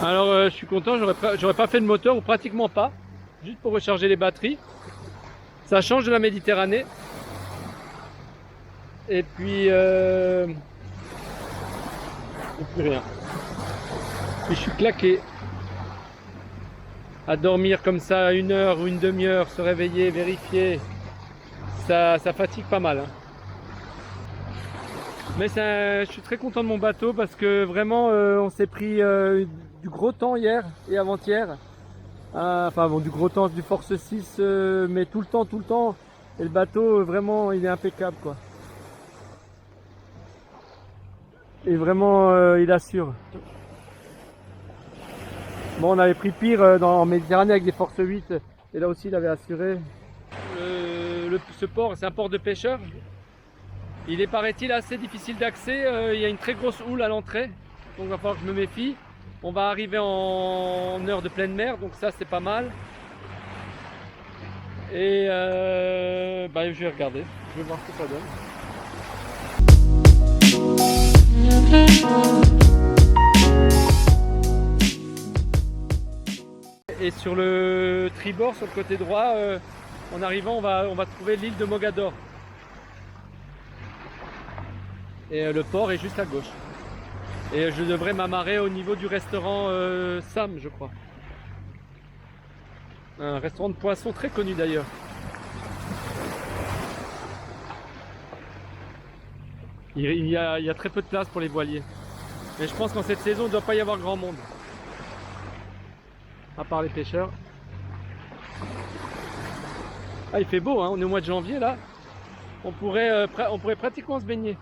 Alors je suis content, j'aurais pas fait le moteur ou pratiquement pas, juste pour recharger les batteries. Ça change de la Méditerranée. Et puis plus rien. Puis je suis claqué à dormir comme ça 1 heure ou une demi-heure, se réveiller, vérifier. Ça fatigue pas mal. Hein. Mais je suis très content de mon bateau parce que vraiment on s'est pris du gros temps hier et avant-hier. Enfin bon, du gros temps, du Force 6, mais tout le temps. Et le bateau vraiment il est impeccable quoi. Et vraiment il assure. Bon, on avait pris pire en Méditerranée avec des Force 8 et là aussi il avait assuré. Ce port, c'est un port de pêcheurs. Il est, paraît-il, assez difficile d'accès. Il y a une très grosse houle à l'entrée, donc il va falloir que je me méfie. On va arriver en heure de pleine mer, donc ça c'est pas mal. Et je vais regarder, je vais voir ce que ça donne. Et sur le tribord, sur le côté droit, en arrivant, on va trouver l'île de Mogador. Et le port est juste à gauche. Et je devrais m'amarrer au niveau du restaurant Sam, je crois. Un restaurant de poissons très connu d'ailleurs. Il y a très peu de place pour les voiliers. Mais je pense qu'en cette saison, il ne doit pas y avoir grand monde. À part les pêcheurs. Ah, il fait beau, hein, on est au mois de janvier là. On pourrait pratiquement se baigner.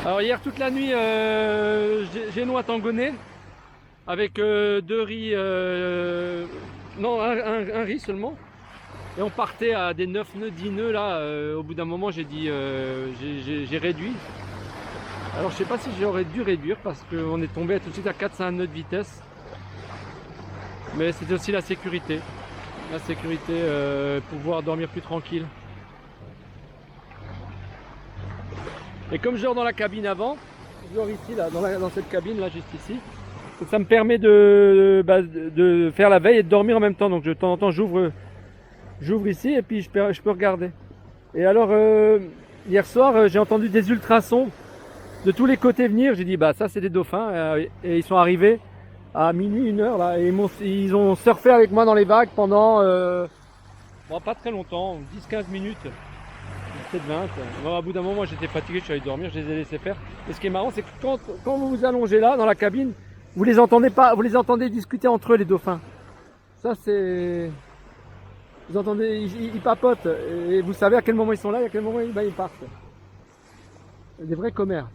Alors hier toute la nuit, génois tangonais avec 2 riz, non un riz seulement. Et on partait à des 9 nœuds, 10 nœuds là. Au bout d'un moment j'ai dit, j'ai réduit. Alors je sais pas si j'aurais dû réduire parce qu'on est tombé tout de suite à 4-5 nœuds de vitesse. Mais c'était aussi la sécurité. La sécurité, pouvoir dormir plus tranquille. Et comme je dors dans la cabine avant, je dors ici, là, dans cette cabine, là, juste ici. Ça me permet de faire la veille et de dormir en même temps. Donc de temps en temps, j'ouvre ici et puis je peux regarder. Et alors, hier soir, j'ai entendu des ultrasons de tous les côtés venir. J'ai dit, bah ça c'est des dauphins. Et ils sont arrivés à minuit, 1 heure, là. Et ils ont surfé avec moi dans les vagues pendant, bon, pas très longtemps, 10-15 minutes. Peut-être 20. Bon, à bout d'un moment, j'étais fatigué, je suis allé dormir, je les ai laissés faire. Et ce qui est marrant, c'est que quand vous vous allongez là, dans la cabine, vous les entendez pas, vous les entendez discuter entre eux, les dauphins. Ça, c'est... Vous entendez, ils papotent. Et vous savez à quel moment ils sont là et à quel moment ils partent. Des vrais commères.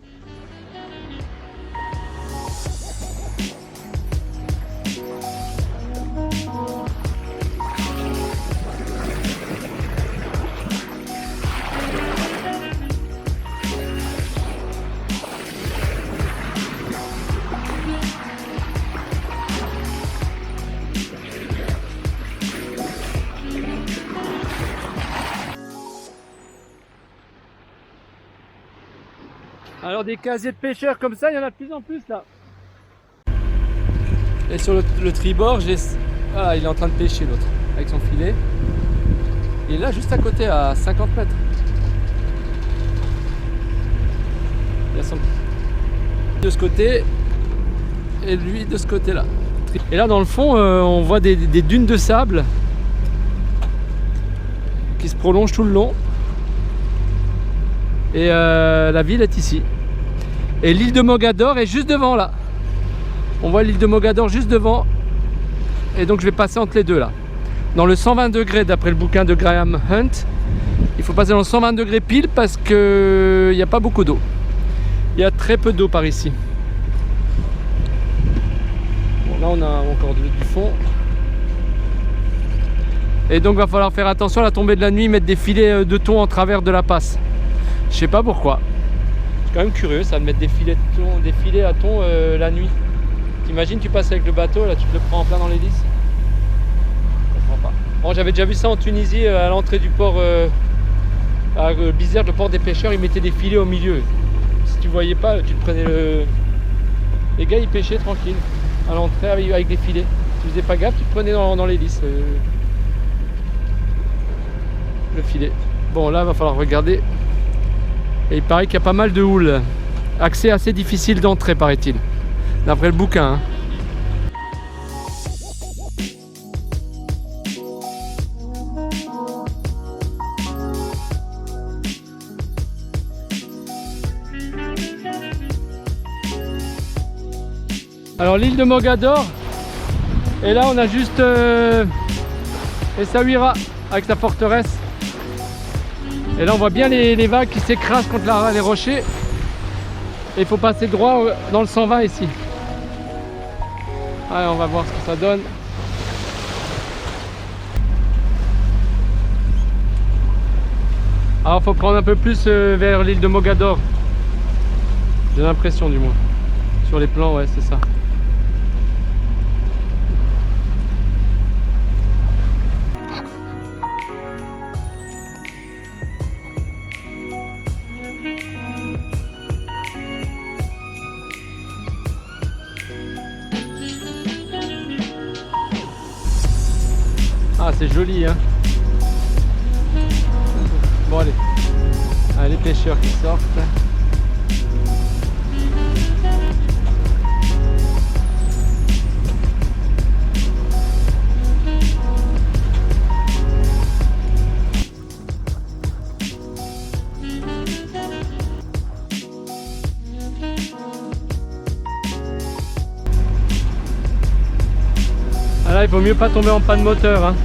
Alors des casiers de pêcheurs comme ça, il y en a de plus en plus là. Et sur le tribord, ah, il est en train de pêcher l'autre, avec son filet. Il est là juste à côté, à 50 mètres. Il y a son de ce côté et lui de ce côté là. Et là dans le fond, on voit des dunes de sable qui se prolongent tout le long. Et la ville est ici. Et l'île de Mogador est juste devant là. On voit l'île de Mogador juste devant. Et donc je vais passer entre les deux là. Dans le 120 degrés d'après le bouquin de Graham Hunt. Il faut passer dans le 120 degrés pile parce qu'il n'y a pas beaucoup d'eau. Il y a très peu d'eau par ici. Bon, là on a encore du fond. Et donc il va falloir faire attention à la tombée de la nuit, mettre des filets de thon en travers de la passe. Je sais pas pourquoi. C'est quand même curieux ça de mettre des filets à thon la nuit. T'imagines, tu passes avec le bateau, là tu te le prends en plein dans l'hélice. Je comprends pas. Bon, j'avais déjà vu ça en Tunisie, à l'entrée du port à Bizerte, le port des pêcheurs, ils mettaient des filets au milieu. Si tu voyais pas, tu te prenais le... Les gars, ils pêchaient tranquille, à l'entrée avec des filets. Tu faisais pas gaffe, tu te prenais dans l'hélice le filet. Bon, là, il va falloir regarder. Et il paraît qu'il y a pas mal de houles. Accès assez difficile d'entrée, paraît-il. D'après le bouquin. Hein. Alors l'île de Mogador, et là on a juste Essaouira avec sa forteresse. Et là on voit bien les vagues qui s'écrasent contre les rochers. Et il faut passer droit dans le 120 ici. Allez, on va voir ce que ça donne. Alors il faut prendre un peu plus vers l'île de Mogador. J'ai l'impression du moins. Sur les plans, ouais, c'est ça. Ah, c'est joli, hein. Bon, allez. Allez, les pêcheurs qui sortent. Ah là, il vaut mieux pas tomber en panne moteur, hein.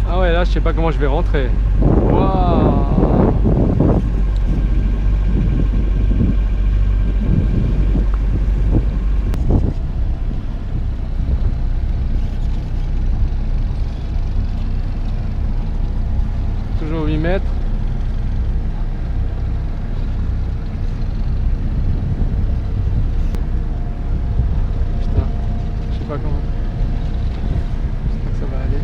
Ah ouais, là je sais pas comment je vais rentrer. Waouh. Toujours 8 mètres. Putain, je sais pas comment. J'espère que ça va aller.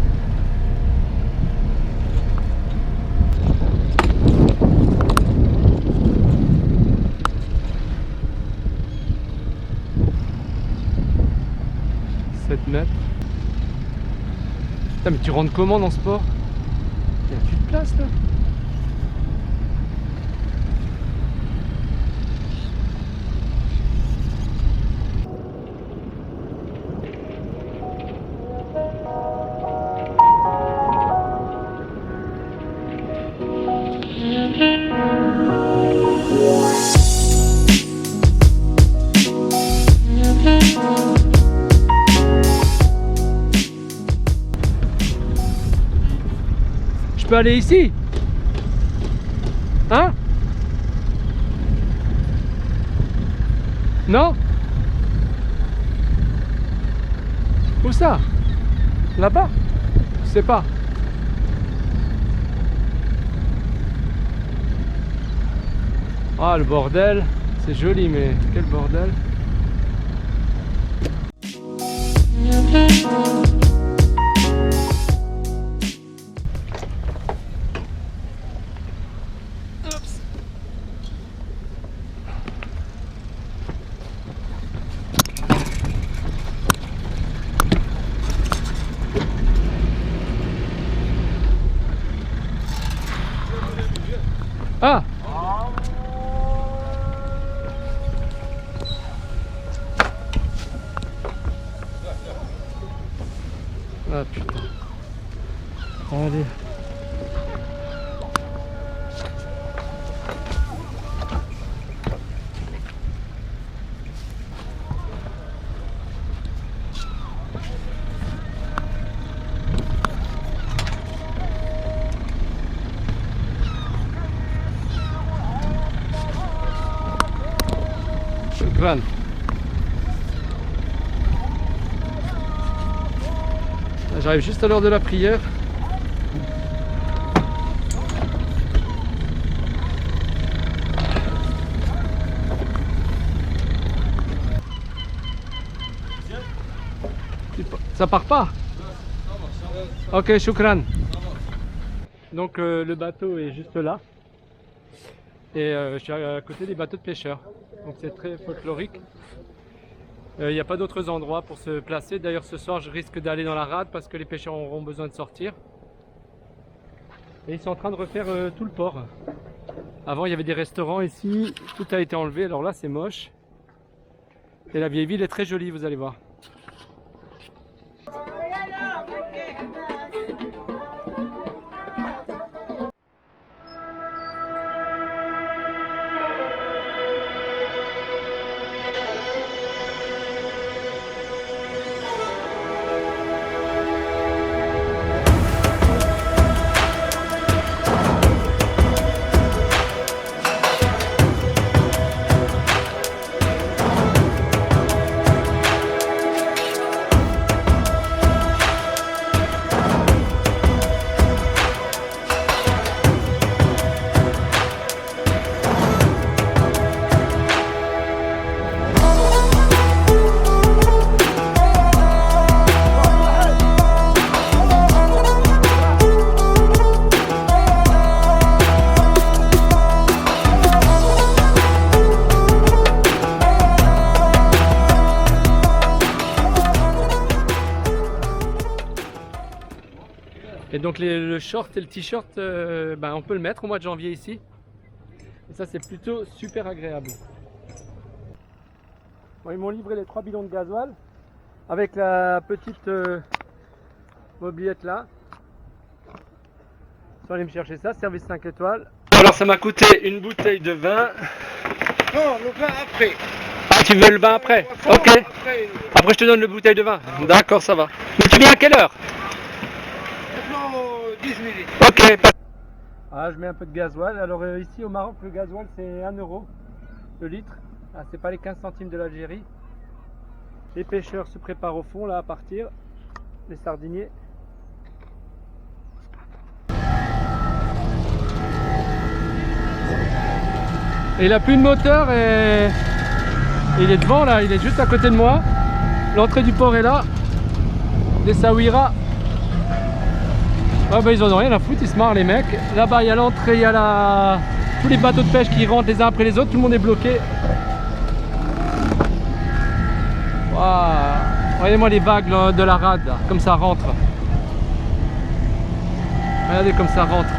Mètres. Putain, mais tu rentres comment dans ce port? Il n'y a plus de place là. Je peux aller ici? Hein? Non? Où ça? Là-bas? Je sais pas. Ah, le bordel. C'est joli, mais quel bordel. Ah! Ah putain. Allez. Shukran. J'arrive juste à l'heure de la prière. Ça part pas? Ok, shukran. Donc le bateau est juste là. Et je suis à côté des bateaux de pêcheurs. Donc c'est très folklorique. Il n'y a pas d'autres endroits pour se placer. D'ailleurs ce soir je risque d'aller dans la rade parce que les pêcheurs auront besoin de sortir. Et ils sont en train de refaire tout le port. Avant il y avait des restaurants ici, tout a été enlevé, alors là c'est moche. Et la vieille ville est très jolie, vous allez voir. Et donc le short et le t-shirt, on peut le mettre au mois de janvier ici. Et ça c'est plutôt super agréable. Bon, ils m'ont livré les 3 bidons de gasoil avec la petite mobilette là. Ils sont allés me chercher ça, service 5 étoiles. Alors ça m'a coûté une bouteille de vin. Non, le vin après. Ah, tu veux le vin après? Ok. Après je te donne le bouteille de vin. D'accord, ça va. Mais tu viens à quelle heure? 10 minutes. Ok. Ah, je mets un peu de gasoil. Alors ici au Maroc, le gasoil c'est 1 euro le litre. Ah, c'est pas les 15 centimes de l'Algérie. Les pêcheurs se préparent au fond là à partir. Les sardiniers. Et il a plus de moteur et il est devant là, il est juste à côté de moi. L'entrée du port est là. Les Saouira. Ouais, bah ils en ont rien à foutre, ils se marrent les mecs. Là-bas il y a l'entrée, il y a tous les bateaux de pêche qui rentrent les uns après les autres, tout le monde est bloqué. Waouh. Regardez-moi les vagues là, de la rade, là, comme ça rentre. Regardez comme ça rentre.